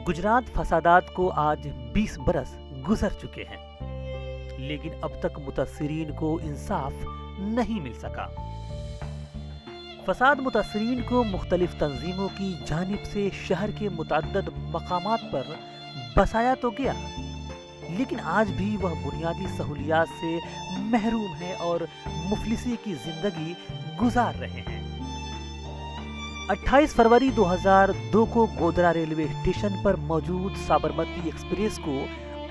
गुजरात फसादात को आज 20 बरस गुजर चुके हैं, लेकिन अब तक मुतासिरीन को इंसाफ नहीं मिल सका। फसाद मुतासिरीन को मुख्तलिफ तंजीमों की जानिब से शहर के मुतअद्दिद मकामात पर बसाया तो गया, लेकिन आज भी वह बुनियादी सहूलियात से महरूम है और मुफलिसी की जिंदगी गुजार रहे हैं। 28 फरवरी 2002 को गोधरा रेलवे स्टेशन पर मौजूद साबरमती एक्सप्रेस को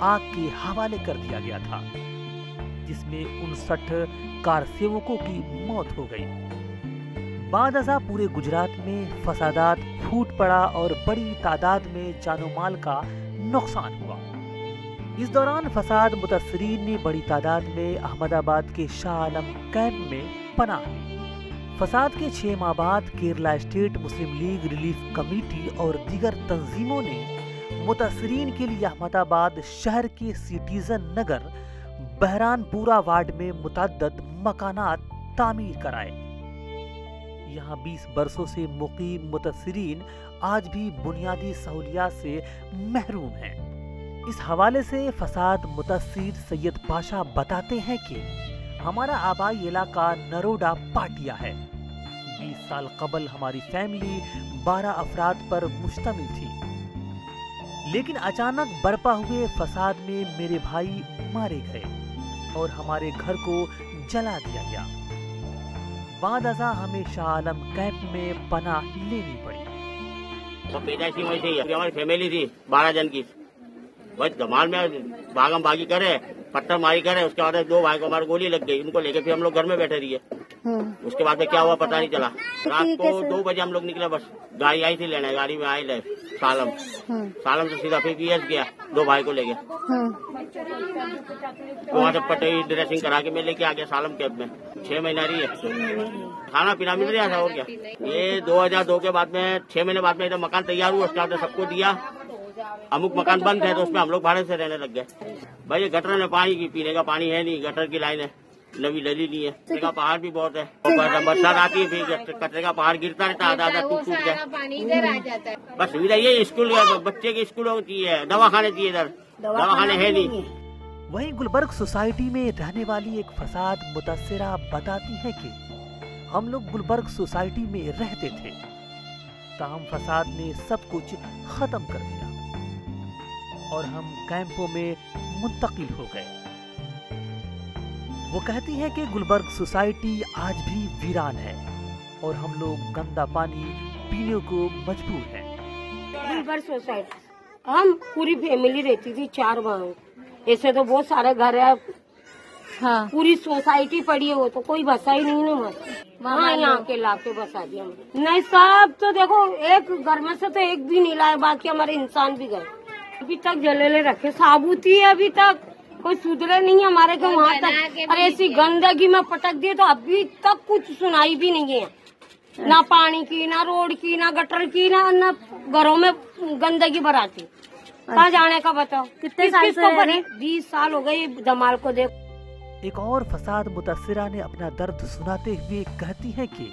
आग के हवाले कर दिया गया था, जिसमें 59 कार सेवकों की मौत हो गई। बाद अज़ा पूरे गुजरात में फसादात फूट पड़ा और बड़ी तादाद में जानो माल का नुकसान हुआ। इस दौरान फसाद मुतासिरीन ने बड़ी तादाद में अहमदाबाद के शाह आलम कैंप में पनाह ली। फसाद के 6 माह बाद केरला स्टेट मुस्लिम लीग रिलीफ कमेटी और दीगर तंजीमों ने मुतासिरीन के लिए अहमदाबाद शहर के सिटीजन नगर बहरानपुरा वार्ड में मुतअद्दिद मकानात तामीर कराए। यहाँ 20 बरसों से मुकीम मुतासिरीन आज भी बुनियादी सहूलियात से महरूम हैं। इस हवाले से फसाद मुतासिर सैयद पाशा बताते हैं कि हमारा आबाई इलाका नरोडा पाटिया है। 20 साल कबल हमारी फैमिली 12 अफराद पर मुश्तमिल थी, लेकिन अचानक बरपा हुए फसाद में मेरे भाई मारे गए और हमारे घर को जला दिया गया। बाद अज़ा हमें शाह आलम कैंप में पनाह लेनी पड़ी। तो पैदाइशी वहीं से ही हमारी फैमिली थी 12 जन की, बस धमाल में भागम भागी करे, पत्थर मारी करे। उसके बाद 2 भाई को हमारी गोली लग गई, उनको लेके फिर हम लोग घर में बैठे रहिए। उसके बाद में क्या हुआ पता नहीं चला। रात को 2 बजे हम लोग निकले, बस गाड़ी आई थी लेने, गाड़ी में आई ले सालम से सीधा फिर पीएस गया 2 भाई को लेके। तो वहाँ से पटरी ड्रेसिंग करा के मैं लेके आ गया सालम कैंप में। 6 महीना रही है, खाना पीना मिल रहा था और क्या। ये 2002 के बाद में 6 महीने बाद में इधर मकान तैयार हुआ, उसके बाद सबको दिया। अमुक मकान बंद है तो उसमें हम लोग भाड़े से रहने लग गए। भाई ये गटर में पानी की पीने का पानी है नहीं, गटर की लाइन है नवी डली नहीं है। कचरे का पहाड़ भी बहुत है, बरसात आती है फिर कचरे का पहाड़ गिरता रहता है, आधा टूट जाए। बस सुविधा ये स्कूल बच्चे के स्कूल होती है, दवाखाने चाहिए, इधर दवाखाने है नहीं। वहीं गुलबर्ग सोसाइटी में रहने वाली एक फसाद मुतासिरा बताती है कि हम लोग गुलबर्ग सोसाइटी में रहते थे, ताहम फसाद ने सब कुछ खत्म कर दिया और हम कैंपों में मुंतकिल हो गए। वो कहती है कि गुलबर्ग सोसाइटी आज भी वीरान है और हम लोग गंदा पानी पीने को मजबूर हैं। गुलबर्ग सोसाइटी हम पूरी फैमिली रहती थी, 4 भाई। ऐसे तो बहुत सारे घर है, हाँ। पूरी सोसाइटी पड़ी है, वो तो कोई बसा ही नहीं है। वहाँ यहाँ के लाके बसा दिया नहीं साहब। तो देखो एक घर में से तो एक भी नहीं लाए, बाकी हमारे इंसान भी गए। अभी तक जलेले रखे साबुती है, अभी तक कोई सुधरे नहीं है हमारे को वहाँ तक। और ऐसी गंदगी में पटक दिए तो अभी तक कुछ सुनाई भी नहीं है, ना पानी की, ना रोड की, ना गटर की, ना घरों में गंदगी भराती। कहाँ जाने का बताओ। कितने साल से? 20 साल हो गए धमाल को। देख एक और फसाद मुतासिरा ने अपना दर्द सुनाते हुए कहती है कि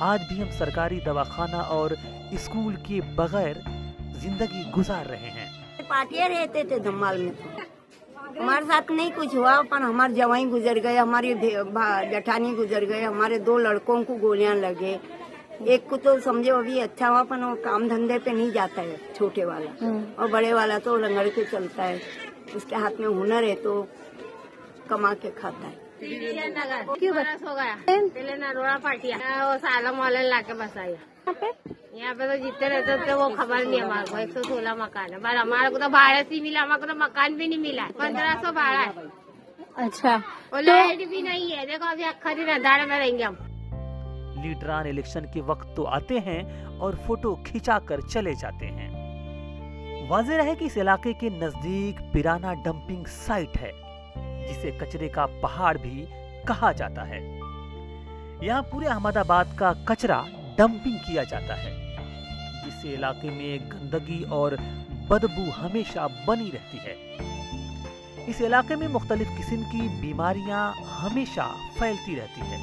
आज भी हम सरकारी दवाखाना और स्कूल के बगैर जिंदगी गुजार रहे हैं। पार्टियां रहते थे धमाल में, तो हमारे साथ नहीं कुछ हुआ, पर हमारे जवाई गुजर गए, हमारी जठानी गुजर गए, हमारे 2 लड़कों को गोलियां लगे। एक को तो समझो अभी अच्छा हुआ, पर वो काम धंधे पे नहीं जाता है छोटे वाला, और बड़े वाला तो रंगड़ के चलता है। उसके हाथ में हुनर है तो कमा के खाता है। क्यों बरस हो गया पहले नरोड़ा पाटिया, वो सालम वाले लाके बसाया। यहाँ पे तो जितने रहते थे वो खबर नहीं हमारे को। 116 मकान है, पर हमारे को तो भाड़े से मिला, हमारे को तो मकान भी नहीं मिला। 1500 भाड़ा है। अच्छा, और लाइट भी नहीं है। देखो अभी अखा दिन अंधारे में रहेंगे हम। लीडरान इलेक्शन के वक्त तो आते हैं और फोटो खिंचा कर चले जाते हैं। वाज़ेह है कि इस इलाके के नजदीक पिराना डंपिंग साइट है, जिसे कचरे का पहाड़ भी कहा जाता है। यहाँ पूरे अहमदाबाद का कचरा डंपिंग किया जाता है, जिससे इलाके में गंदगी और बदबू हमेशा बनी रहती है। इस इलाके में मुख्तलिफ किस्म की बीमारियां हमेशा फैलती रहती है,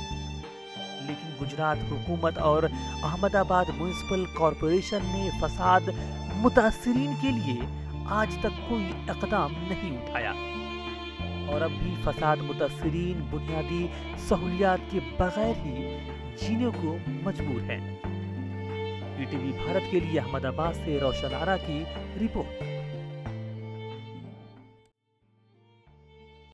लेकिन गुजरात हुकूमत और अहमदाबाद म्युनिसिपल कॉरपोरेशन ने फसाद मुतासिरीन के लिए आज तक कोई इक़दाम नहीं उठाया और अब भी फसाद मुतासिरीन बुनियादी सहूलियात के बगैर ही जीने को मजबूर है। ईटीवी भारत के लिए अहमदाबाद से रोशन आरा की रिपोर्ट।